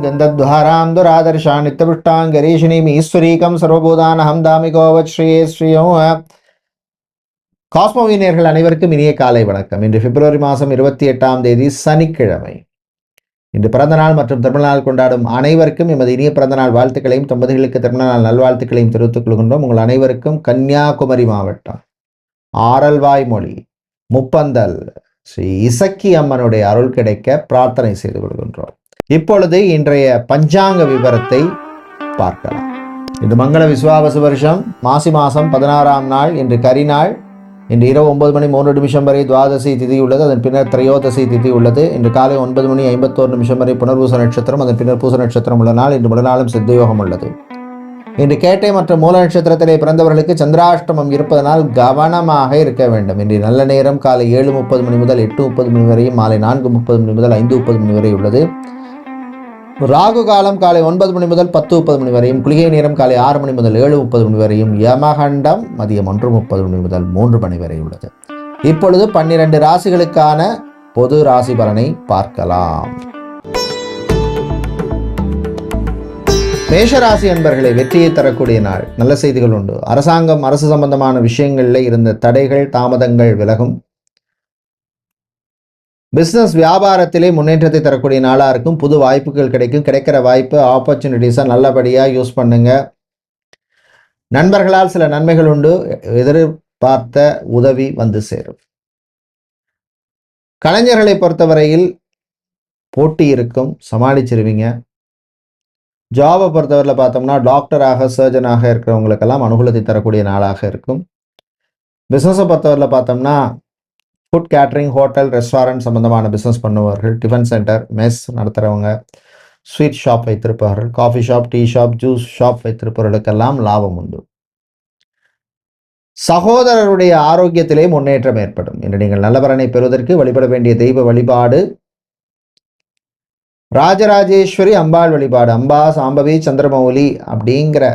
கந்தத்வாராம் துராதர்ஷா நித்தபிருஷ்டாங்கரீஷினீம் ஈஸ்வரீகம் சர்வபூதானஹம் தாமிகோவத் ஸ்ரீயே ஸ்ரீயம். காஸ்மோவினியர்கள் அனைவருக்கும் இனிய காலை வணக்கம். இன்று பிப்ரவரி மாதம் 28ஆம் தேதி சனிக்கிழமை. இன்று பிறந்தநாள் மற்றும் திருமணநாள் கொண்டாடும் அனைவருக்கும் எமது இனிய பிறந்தநாள் வாழ்த்துக்களையும் தம்பதிகளுக்கு திருமணநாள் நல்வாழ்த்துக்களையும் தெரிவித்துக் கொள்கின்றோம். உங்கள் அனைவருக்கும் கன்னியாகுமரி மாவட்டம் ஆரல்வாய்மொழி முப்பந்தல் ஸ்ரீ இசக்கி அம்மனுடைய அருள் கிடைக்க பிரார்த்தனை செய்து கொள்கின்றோம். இப்பொழுது இன்றைய பஞ்சாங்க விவரத்தை பார்க்கலாம். இது மங்கள விஸ்வாவசு வருஷம் மாசி மாதம் 16ஆம் நாள். இன்று கரிநாள். இன்று இரவு 9:03 வரை துவாதசி திதி உள்ளது. அதன் பின்னர் திரையோதசி திதி உள்ளது. இன்று காலை 9:51 வரை புனர்பூச நட்சத்திரம், அதன் பின்னர் பூச நட்சத்திரம் உள்ள நாள். இன்று முதல் சித்தயோகம் உள்ளது. இன்று கேட்டை மற்றும் மூல நட்சத்திரத்திலே பிறந்தவர்களுக்கு சந்திராஷ்டமம் இருப்பதனால் கவனமாக இருக்க வேண்டும். இன்று நல்ல நேரம் காலை 7:30 முதல் 8:30 வரையும், மாலை 4:30 முதல் 5:30 வரை உள்ளது. ராகு காலம் காலை 9 முதல் 10:30 வரையும், குளிகை நேரம் காலை 6 முதல் 7:30 வரையும், யமகண்டம் மதியம் 1:30 முதல் 3 வரை உள்ளது. இப்பொழுது 12 ராசிகளுக்கான பொது ராசி பலனை பார்க்கலாம். மேஷராசி அன்பர்களே, வெற்றியை தரக்கூடிய நாள். நல்ல செய்திகள் உண்டு. அரசாங்கம், அரசு சம்பந்தமான விஷயங்களில் இருந்த தடைகள், தாமதங்கள் விலகும். பிஸ்னஸ் வியாபாரத்திலே முன்னேற்றத்தை தரக்கூடிய நாளாக இருக்கும். புது வாய்ப்புகள் கிடைக்கும். கிடைக்கிற வாய்ப்பு, ஆப்பர்ச்சுனிட்டிஸை நல்லபடியாக யூஸ் பண்ணுங்க. நண்பர்களால் சில நன்மைகள் உண்டு. எதிர்பார்த்த உதவி வந்து சேரும். கலைஞர்களை பொறுத்தவரையில் போட்டி இருக்கும், சமாளிச்சிருவீங்க. ஜாபை பொறுத்தவரையில் பார்த்தோம்னா டாக்டராக, சர்ஜனாக இருக்கிறவங்களுக்கெல்லாம் அனுகூலத்தை தரக்கூடிய நாளாக இருக்கும். பிஸ்னஸை பொறுத்தவரையில் பார்த்தோம்னா ஃபுட் கேட்ரிங், ஹோட்டல், ரெஸ்டாரண்ட் சம்பந்தமான பிஸ்னஸ் பண்ணுவார்கள். டிஃபன் சென்டர், மெஸ் நடத்துகிறவங்க, ஸ்வீட் ஷாப் வைத்திருப்பவர்கள், coffee shop, tea shop, juice shop வைத்திருப்பவர்களுக்கெல்லாம் லாபம் உண்டு. சகோதரருடைய ஆரோக்கியத்திலே முன்னேற்றம் ஏற்படும். இன்று நீங்கள் நல்லவரனை பெறுவதற்கு வழிபட வேண்டிய தெய்வ வழிபாடு ராஜராஜேஸ்வரி அம்பாள் வழிபாடு. அம்பா, சாம்பவி, சந்திரமௌலி அப்படிங்கிற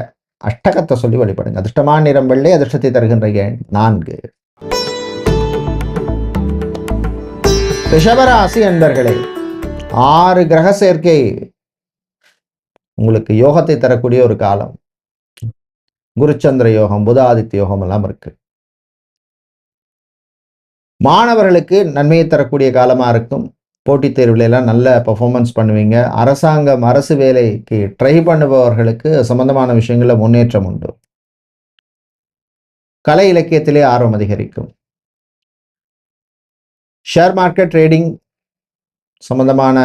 அஷ்டகத்தை சொல்லி வழிபடுங்க. அதிர்ஷ்டமான நிறம் வெள்ளை. அதிர்ஷ்டத்தை தருகின்ற எண் 4. ரிஷபராசி அன்பர்களே, 6 கிரக சேர்க்கை உங்களுக்கு யோகத்தை தரக்கூடிய ஒரு காலம். குருச்சந்திர யோகம், புதாதித்ய யோகம் எல்லாம் இருக்கு. மாணவர்களுக்கு நன்மையை தரக்கூடிய காலமா இருக்கும். போட்டித் தேர்வுல எல்லாம் நல்ல பர்ஃபார்மன்ஸ் பண்ணுவீங்க. அரசாங்கம், அரசு வேலைக்கு ட்ரை பண்ணுபவர்களுக்கு சம்பந்தமான விஷயங்களில் முன்னேற்றம் உண்டு. கலை இலக்கியத்திலே ஆர்வம் அதிகரிக்கும். ஷேர் மார்க்கெட், ட்ரேடிங் சம்பந்தமான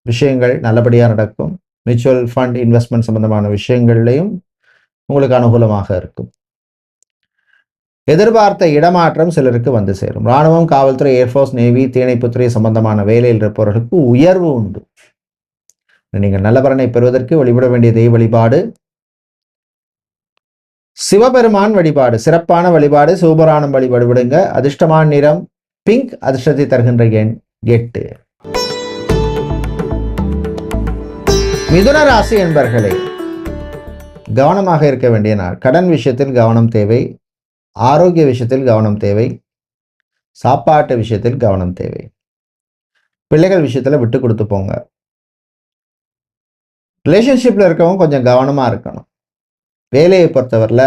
விஷயங்கள் நல்லபடியாக நடக்கும். மியூச்சுவல் ஃபண்ட், இன்வெஸ்ட்மெண்ட் சம்பந்தமான விஷயங்கள்லையும் உங்களுக்கு அனுகூலமாக இருக்கும். எதிர்பார்த்த இடமாற்றம் சிலருக்கு வந்து சேரும். இராணுவம், காவல்துறை, ஏர்ஃபோர்ஸ், நேவி, தீயணைப்புத்துறை சம்பந்தமான வேலையில் இருப்பவர்களுக்கு உயர்வு உண்டு. நீங்கள் நல்லவரனை பெறுவதற்கு வழிபட வேண்டிய தெய்வ வழிபாடு சிவபெருமான் வழிபாடு. சிறப்பான வழிபாடு. சிவபுராணம் வழிபடுங்க. அதிர்ஷ்டமான நிறம் பிங்க். அதிர்ஷ்டத்தை தருகின்ற எண் 8. மிதுன ராசி என்பர்களே, கவனமாக இருக்க வேண்டிய நாள். கடன் விஷயத்தில் கவனம் தேவை. ஆரோக்கிய விஷயத்தில் கவனம் தேவை. சாப்பாட்டு விஷயத்தில் கவனம் தேவை. பிள்ளைகள் விஷயத்துல விட்டு கொடுத்து போங்க. ரிலேஷன்ஷிப்ல இருக்கவங்க கொஞ்சம் கவனமா இருக்கணும். வேலையை பொறுத்தவரையில்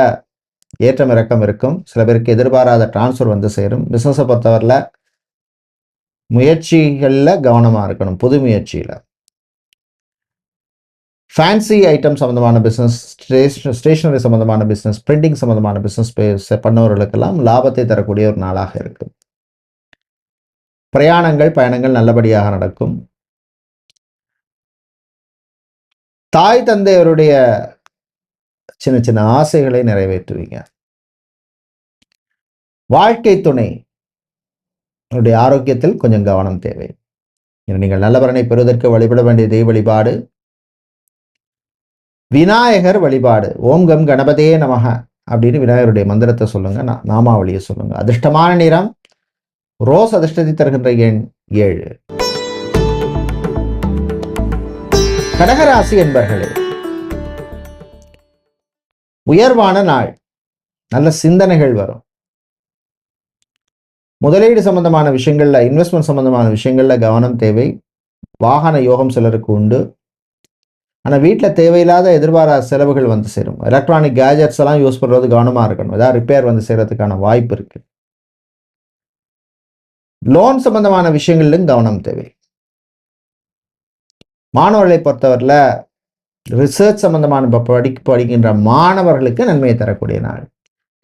ஏற்றம் இறக்கம் இருக்கும். சில பேருக்கு எதிர்பாராத டிரான்ஸ்ஃபர் வந்து சேரும். பிஸ்னஸை பொறுத்தவரையில் முயற்சிகளில் கவனமாக இருக்கணும். புது முயற்சியில். ஃபேன்சி ஐட்டம் சம்மந்தமான பிஸ்னஸ், ஸ்டேஷனரி சம்மந்தமான பிஸ்னஸ், பிரிண்டிங் சம்மந்தமான பிஸ்னஸ் பண்ணவர்களுக்கெல்லாம் லாபத்தை தரக்கூடிய ஒரு நாளாக இருக்கும். பிரயாணங்கள், பயணங்கள் நல்லபடியாக நடக்கும். தாய் தந்தையருடைய சின்ன சின்ன ஆசைகளை நிறைவேற்றுவீங்க. வாழ்க்கை துணை ஆரோக்கியத்தில் கொஞ்சம் கவனம் தேவை. நீங்கள் நல்லவரனை பெறுவதற்கு வழிபட வேண்டிய தெய்வ வழிபாடு விநாயகர் வழிபாடு. ஓம் கம் கணபதே நமக அப்படின்னு விநாயகருடைய மந்திரத்தை சொல்லுங்க, நாமாவளியை சொல்லுங்க. அதிர்ஷ்டமான நிறம் ரோஸ். அதிர்ஷ்டத்தை தருகின்ற எண் 7. கடகராசி என்பர்களே, உயர்வான நாள். நல்ல சிந்தனைகள் வரும். முதலீடு சம்பந்தமான விஷயங்கள்ல, இன்வெஸ்ட்மெண்ட் சம்பந்தமான விஷயங்கள்ல கவனம் தேவை. வாகன யோகம் சிலருக்கு உண்டு. ஆனால் வீட்டில் தேவையில்லாத எதிர்பாராத செலவுகள் வந்து சேரும். எலக்ட்ரானிக் கேஜெட்ஸ் எல்லாம் யூஸ் பண்ணுறது கவனமாக இருக்கணும். ஏதாவது ரிப்பேர் வந்து செய்கிறதுக்கான வாய்ப்பு இருக்குது. லோன் சம்பந்தமான விஷயங்களிலும் கவனம் தேவை. மாணவர்களை பொறுத்தவரையில் ரிசர்ச் சம்பந்தமான படிக்கின்ற மாணவர்களுக்கு நன்மையை தரக்கூடிய நாள்.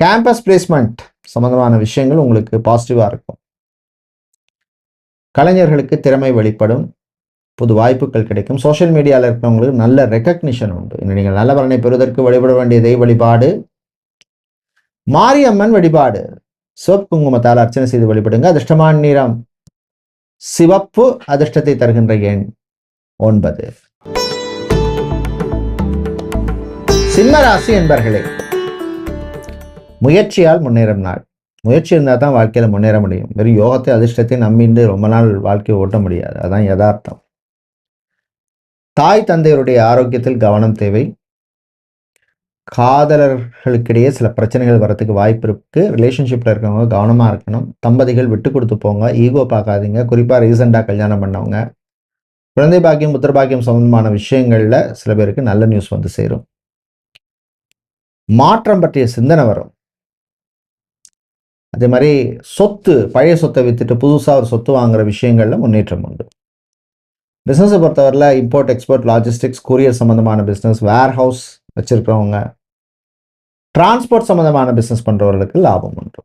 கேம்பஸ் பிளேஸ்மெண்ட் சம்பந்தமான விஷயங்கள் உங்களுக்கு பாசிட்டிவாக இருக்கும். கலைஞர்களுக்கு திறமை வெளிப்படும், புது வாய்ப்புகள் கிடைக்கும். சோஷியல் மீடியாவில் இருக்கிறவங்களுக்கு நல்ல ரெக்கக்னிஷன் உண்டு. நீங்கள் நல்ல பலனை பெறுவதற்கு வழிபட வேண்டிய தெய்வ வழிபாடு மாரியம்மன் வழிபாடு. சிவப்பு குங்குமத்தால் அர்ச்சனை செய்து வழிபடுங்க. அதிர்ஷ்டமான நிறம் சிவப்பு. அதிர்ஷ்டத்தை தருகின்ற எண் 9. சிம்மராசி என்பர்களே, முயற்சியால் முன்னேறும் நாள். முயற்சி இருந்தால் தான் வாழ்க்கையில் முன்னேற முடியும். வெறும் யோகத்தை அதிர்ஷ்டத்தை நம்பிண்டு ரொம்ப நாள் வாழ்க்கையை ஓட்ட முடியாது. அதான் யதார்த்தம். தாய் தந்தையருடைய ஆரோக்கியத்தில் கவனம் தேவை. காதலர்களுக்கிடையே சில பிரச்சனைகள் வரத்துக்கு வாய்ப்பு இருக்கு. ரிலேஷன்ஷிப்பில் இருக்கவங்க கவனமாக இருக்கணும். தம்பதிகள் விட்டு கொடுத்து போங்க, ஈகோ பார்க்காதீங்க. குறிப்பாக ரீசெண்டாக கல்யாணம் பண்ணவங்க, குழந்தை பாக்கியம் புத்திர பாக்கியம் சம்பந்தமான விஷயங்களில் சில பேருக்கு நல்ல நியூஸ் வந்து சேரும். மாற்றம் பற்றிய சிந்தனை வரும். அதே மாதிரி சொத்து, பழைய சொத்தை வித்துட்டு புதுசாக ஒரு சொத்து வாங்குற விஷயங்கள்ல முன்னேற்றம் உண்டு. பிஸ்னஸை பொறுத்தவரையில் இம்போர்ட் எக்ஸ்போர்ட் லாஜிஸ்டிக்ஸ் கொரியர் சம்பந்தமான பிஸ்னஸ், வேர் ஹவுஸ் வச்சிருக்கிறவங்க, டிரான்ஸ்போர்ட் சம்பந்தமான பிஸ்னஸ் பண்றவர்களுக்கு லாபம் உண்டு.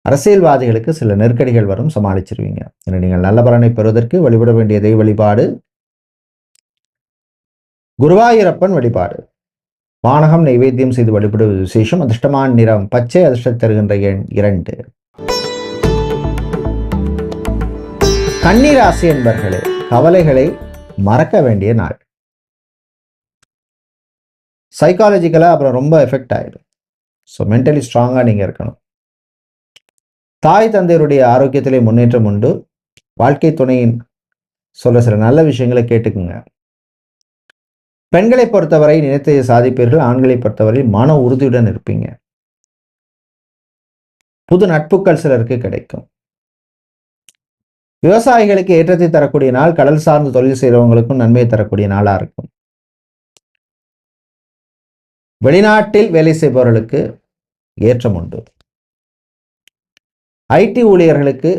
அரசியல்வாதிகளுக்கு சில நெருக்கடிகள் வரும், சமாளிச்சிருவீங்க. என நீங்கள் நல்ல பலனை பெறுவதற்கு வழிபட வேண்டிய தெய்வ வழிபாடு குருவாயூரப்பன் வழிபாடு. வானகம் நைவேத்தியம் செய்து வழிபடுவது விசேஷம். அதிர்ஷ்டமான நிறம் பச்சை. அதிர்ஷ்டம் தருகின்ற எண் 2. கன்னிராசி என்பர்களே, கவலைகளை மறக்க வேண்டிய நாள். சைக்காலஜிக்கலா அப்புறம் ரொம்ப எஃபெக்ட் ஆயிடும். ஸோ மென்டலி ஸ்ட்ராங்கா நீங்க இருக்கணும். தாய் தந்தையருடைய ஆரோக்கியத்திலே முன்னேற்றம் உண்டு. வாழ்க்கை துணையின் சொல்ல சில நல்ல விஷயங்களை கேட்டுக்குங்க. பெண்களை பொறுத்தவரை நினைத்ததை சாதிப்பீர்கள். ஆண்களை பொறுத்தவரை மன உறுதியுடன் இருப்பீங்க. புது நட்புகள் சிலருக்கு கிடைக்கும். விவசாயிகளுக்கு ஏற்றத்தை தரக்கூடிய நாள். கடல் சார்ந்து தொழில் செய்கிறவங்களுக்கும் நன்மையை தரக்கூடிய நாளா இருக்கும். வெளிநாட்டில் வேலை செய்பவர்களுக்கு ஏற்றம் உண்டு. ஐடி ஊழியர்களுக்கு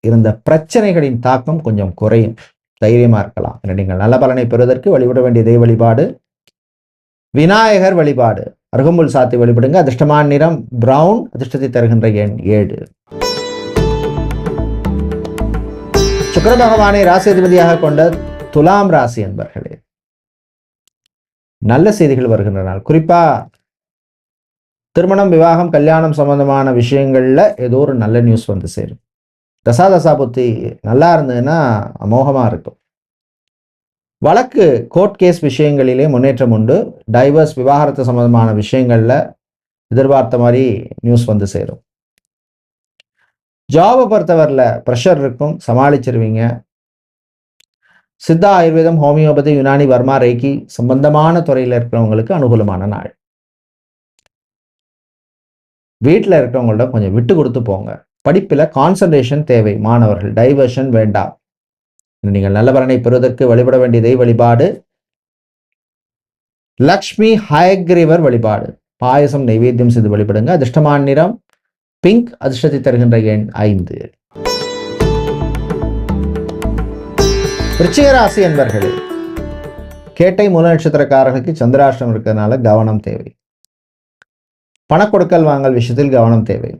இருந்த பிரச்சனைகளின் தாக்கம் கொஞ்சம் குறையும். தைரியமா இருக்கலாம். நீங்கள் நல்ல பலனை பெறுவதற்கு வழிபட வேண்டிய தெய்வ வழிபாடு விநாயகர் வழிபாடு. அருகம்புல் சாத்தி வழிபடுங்க. அதிர்ஷ்டமான நிறம் பிரவுன். அதிர்ஷ்டத்தை தருகின்ற எண் 7. சுக்கிர பகவானை ராசிதிபதியாக கொண்ட துலாம் ராசி என்பர்களே, நல்ல செய்திகள் வருகின்ற நாள். குறிப்பா திருமணம், விவாகம், கல்யாணம் சம்பந்தமான விஷயங்கள்ல ஏதோ ஒரு நல்ல நியூஸ் வந்து சேரும். தசா புத்தி நல்லா இருந்ததுன்னா அமோகமா இருக்கும். வழக்கு கோர்ட் கேஸ் விஷயங்களிலே முன்னேற்றம் உண்டு. டைவர்ஸ் விவாகரத்து சம்பந்தமான விஷயங்கள்ல எதிர்பார்த்த மாதிரி நியூஸ் வந்து சேரும். ஜாபை பொறுத்தவரையில் ப்ரெஷர் இருக்கும், சமாளிச்சிருவீங்க. சித்தா, ஆயுர்வேதம், ஹோமியோபதி, யுனானி, வர்மா, ரேக்கி சம்பந்தமான துறையில் இருக்கிறவங்களுக்கு அனுகூலமான நாள். வீட்டில் இருக்கிறவங்கள்ட்ட கொஞ்சம் விட்டு கொடுத்து போங்க. படிப்பில் கான்சன்ட்ரேஷன் தேவை. மாணவர்கள் டைவர்ஷன் வேண்டாம். நீங்கள் நல்ல பலனை பெறுவதற்கு வழிபட வேண்டிய தெய்வ வழிபாடு லக்ஷ்மி ஹயக்ரீவர் வழிபாடு. பாயசம் நைவேத்தியம் செய்து வழிபடுங்க. அதிர்ஷ்டமான நிறம் பிங்க். அதிர்ஷ்டத்தை தருகின்ற எண் 5. விருச்சிக ராசி என்பர்களே, கேட்டை மூல நட்சத்திரக்காரர்களுக்கு சந்திராஷ்டிரம் இருக்கிறதுனால கவனம் தேவை. பணக்கொடுக்கல் வாங்கல் விஷயத்தில் கவனம் தேவை.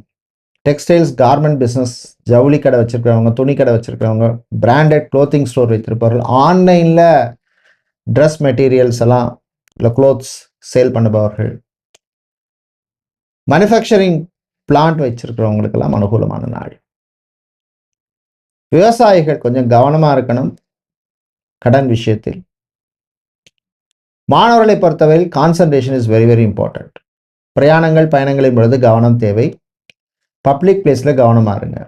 டெக்ஸ்டைல்ஸ், கார்மெண்ட் பிஸ்னஸ், ஜவுளி கடை வச்சிருக்கிறவங்க, துணி கடை வச்சிருக்கிறவங்க, பிராண்டட் க்ளோத்திங் ஸ்டோர் வைத்திருப்பவர்கள், ஆன்லைனில் ட்ரெஸ் மெட்டீரியல்ஸ் எல்லாம் இல்லை க்ளோத்ஸ் சேல் பண்ணுபவர்கள், மேனுஃபேக்சரிங் பிளான்ட் வச்சிருக்கிறவங்களுக்கெல்லாம் அனுகூலமான நாள். விவசாயிகள் கொஞ்சம் கவனமாக இருக்கணும் கடன் விஷயத்தில். மாணவர்களை பொறுத்தவரையில் concentration is very very important. பிரயாணங்கள், பயணங்களின் பொழுது கவனம் தேவை. பப்ளிக் பிளேஸில் கவனமாக இருங்க.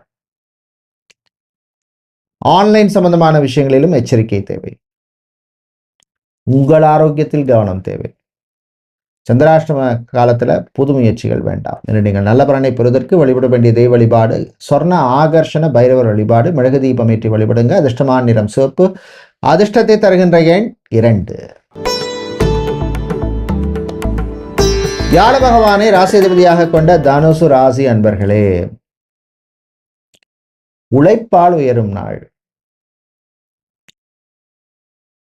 ஆன்லைன் சம்பந்தமான விஷயங்களிலும் எச்சரிக்கை தேவை. உங்கள் ஆரோக்கியத்தில் கவனம் தேவை. சந்திராஷ்டம காலத்தில் புது முயற்சிகள் வேண்டாம். நீங்கள் நல்ல பலனை பெறுவதற்கு வழிபட வேண்டிய தெய்வ வழிபாடு சொர்ண ஆகர்ஷண பைரவர் வழிபாடு. மிளகு தீபம் ஏற்றி வழிபடுங்க. அதிர்ஷ்டமான நிறம் சிவப்பு. அதிர்ஷ்டத்தை தருகின்ற எண் 2. வியாழ பகவானை ராசிதிபதியாக கொண்ட தனுசு ராசி அன்பர்களே, உழைப்பால் உயரும் நாள்.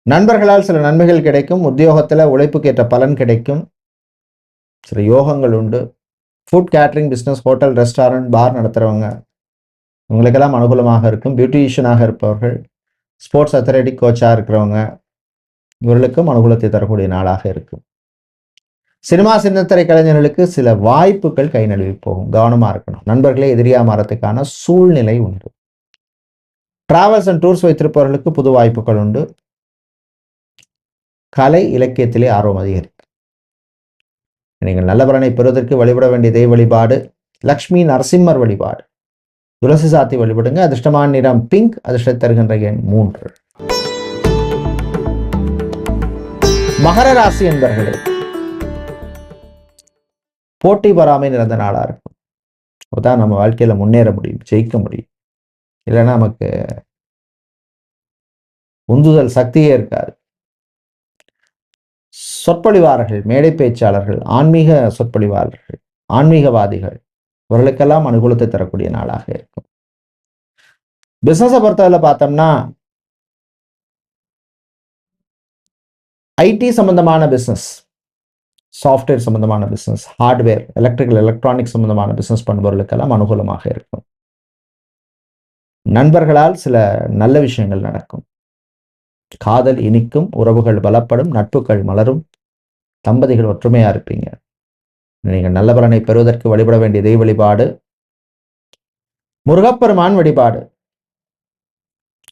நண்பர்களால் சில நன்மைகள் கிடைக்கும். உத்தியோகத்தில் உழைப்புக்கேற்ற பலன் கிடைக்கும். சில யோகங்கள் உண்டு. Food catering business, hotel, restaurant, bar நடத்துகிறவங்க இவங்களுக்கெல்லாம் அனுகூலமாக இருக்கும். பியூட்டிஷியனாக இருப்பவர்கள், ஸ்போர்ட்ஸ் அத்லெட்டிக் கோச்சாக இருக்கிறவங்க இவர்களுக்கும் அனுகூலத்தை தரக்கூடிய நாளாக இருக்கும். சினிமா சின்னத்திரை கலைஞர்களுக்கு சில வாய்ப்புகள் கை நழுவி போகும். கவனமாக இருக்கணும். நண்பர்களே எதிரியா மாறத்துக்கான சூழ்நிலை உண்டு. டிராவல்ஸ் அண்ட் டூர்ஸ் வைத்திருப்பவர்களுக்கு புது வாய்ப்புகள் உண்டு. கலை இலக்கியத்திலே ஆர்வம் அதிகரிக்கும். நீங்கள் நல்ல பலனை பெறுவதற்கு வழிபட வேண்டிய தெய்வ வழிபாடு லக்ஷ்மி நரசிம்மர் வழிபாடு. துளசி சாத்தி வழிபடுங்க. அதிர்ஷ்டமான நிறம் பிங்க். அதிர்ஷ்டம் தருகின்ற எண் 3. மகர ராசி என்பர்களே, போட்டி பொறாமை நிறைந்த நாளா இருக்கும். அப்பதான் நம்ம வாழ்க்கையில முன்னேற முடியும், ஜெயிக்க முடியும். இல்லைன்னா நமக்கு உந்துதல் சக்தியே இருக்காது. சொற்பொழிவாளர்கள், மேடை பேச்சாளர்கள், ஆன்மீக சொற்பொழிவாளர்கள், ஆன்மீகவாதிகள் இவர்களுக்கெல்லாம் அனுகூலத்தை தரக்கூடிய நாளாக இருக்கும். பிசினஸை பொறுத்தவரை பார்த்தோம்னா ஐடி சம்பந்தமான பிசினஸ், சாஃப்ட்வேர் சம்பந்தமான பிசினஸ், ஹார்ட்வேர், எலக்ட்ரிக்கல், எலக்ட்ரானிக் சம்பந்தமான பிசினஸ் பண்ணுபவர்களுக்கெல்லாம் அனுகூலமாக இருக்கும். நண்பர்களால் சில நல்ல விஷயங்கள் நடக்கும். காதல் இனிக்கும், உறவுகள் பலப்படும், நட்புகள் மலரும், தம்பதிகள் ஒற்றுமையா இருப்பீங்க. நீங்கள் நல்ல பலனை பெறுவதற்கு வழிபட வேண்டிய தெய்வ வழிபாடு முருகப்பெருமான் வழிபாடு.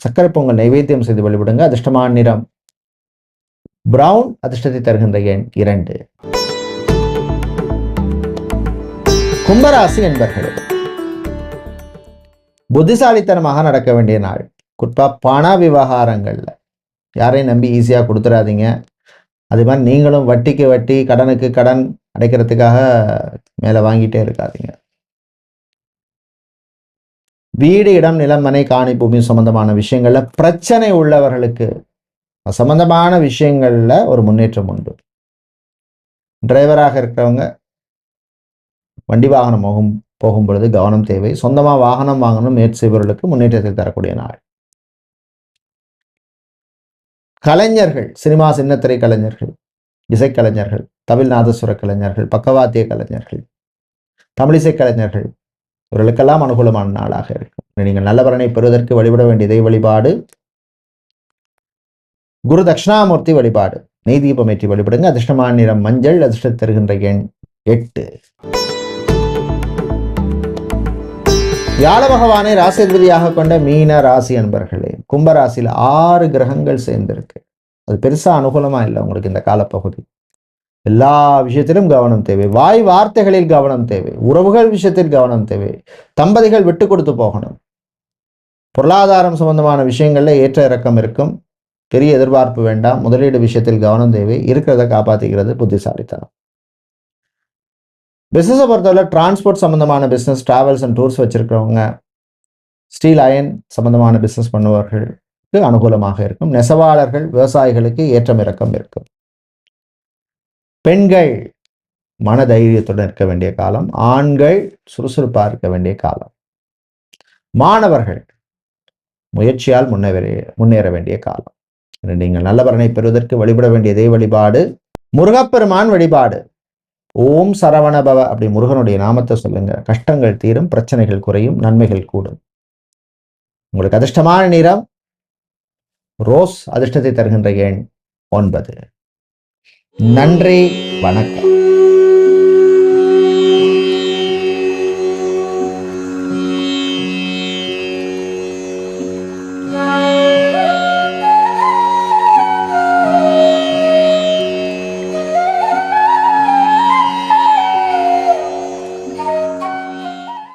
சக்கரை பொங்கல் நைவேத்தியம் செய்து வழிபடுங்க. அதிர்ஷ்டமான நிறம் பிரவுன். அதிர்ஷ்டத்தை தருகின்ற எண் 2. கும்பராசி என்பர்களே, புத்திசாலித்தனமாக நடக்க வேண்டிய நாள். குறிப்பா பண விவகாரங்கள்ல யாரையும் நம்பி ஈஸியா கொடுத்துடாதீங்க. அது மாதிரி நீங்களும் வட்டிக்கு வட்டி, கடனுக்கு கடன் அடைக்கிறதுக்காக மேல வாங்கிட்டே இருக்காதீங்க. வீடு, இடம், நிலம், மனை, காணி, பூமி சம்பந்தமான விஷயங்கள்ல பிரச்சனை உள்ளவர்களுக்கு சம்பந்தமான விஷயங்கள்ல ஒரு முன்னேற்றம் உண்டு. டிரைவராக இருக்கிறவங்க வண்டி வாகனம் போகும் பொழுது கவனம் தேவை. சொந்தமா வாகனம் வாங்கணும் முயற்சி செய்பவர்களுக்கு முன்னேற்றத்தை தரக்கூடிய நாள். கலைஞர்கள், சினிமா சின்னத்திரை கலைஞர்கள், இசைக்கலைஞர்கள், தமிழ் நாதசுர கலைஞர்கள், பக்கவாத்திய கலைஞர்கள், தமிழிசை கலைஞர்கள் இவர்களுக்கெல்லாம் அனுகூலமான நாளாக இருக்கும். நீங்கள் நல்ல பலனை பெறுவதற்கு வழிபட வேண்டிய தெய்வ வழிபாடு குரு தட்சிணாமூர்த்தி வழிபாடு. நெய் தீபம் ஏற்றி வழிபடுங்க. அதிர்ஷ்டமான நிறம் மஞ்சள். அதிர்ஷ்டம் தருகின்ற எண் 8. வியாழ பகவானை ராசிதிபதியாக கொண்ட மீன ராசி அன்பர்களே, கும்பராசியில் 6 கிரகங்கள் சேர்ந்திருக்கு. அது பெருசா அனுகூலமா இல்லை உங்களுக்கு இந்த காலப்பகுதி. எல்லா விஷயத்திலும் கவனம் தேவை. வாய் வார்த்தைகளில் கவனம் தேவை. உறவுகள் விஷயத்தில் கவனம் தேவை. தம்பதிகள் விட்டு கொடுத்து போகணும். பொருளாதாரம் சம்பந்தமான விஷயங்கள்ல ஏற்ற இறக்கம் இருக்கும். பெரிய எதிர்பார்ப்பு வேண்டாம். முதலீடு விஷயத்தில் கவனம் தேவை. இருக்கிறத காப்பாற்றிக்கிறது புத்திசாலித்தனம். பிசினஸை பொறுத்தவரை டிரான்ஸ்போர்ட் சம்பந்தமான பிசினஸ், டிராவல்ஸ் அண்ட் டூர்ஸ் வச்சிருக்கிறவங்க, ஸ்டீல் அயன் சம்பந்தமான பிசினஸ் பண்ணுபவர்களுக்கு அனுகூலமாக இருக்கும். நெசவாளர்கள், விவசாயிகளுக்கு ஏற்றம் இறக்கம் இருக்கும். பெண்கள் மன தைரியத்துடன் இருக்க வேண்டிய காலம். ஆண்கள் சுறுசுறுப்பாக இருக்க வேண்டிய காலம். மாணவர்கள் முயற்சியால் முன்னேற வேண்டிய காலம். நீங்கள் நல்ல பலனை பெறுவதற்கு வழிபட வேண்டிய தெய்வ வழிபாடு முருகப்பெருமான் வழிபாடு. ஓம் சரவணபவ அப்படி முருகனுடைய நாமத்தை சொல்லுங்க. கஷ்டங்கள் தீரும், பிரச்சனைகள் குறையும், நன்மைகள் கூடும். உங்களுக்கு அதிர்ஷ்டமான நிறம் ரோஸ். அதிர்ஷ்டத்தை தருகின்ற எண் 9. நன்றி, வணக்கம்.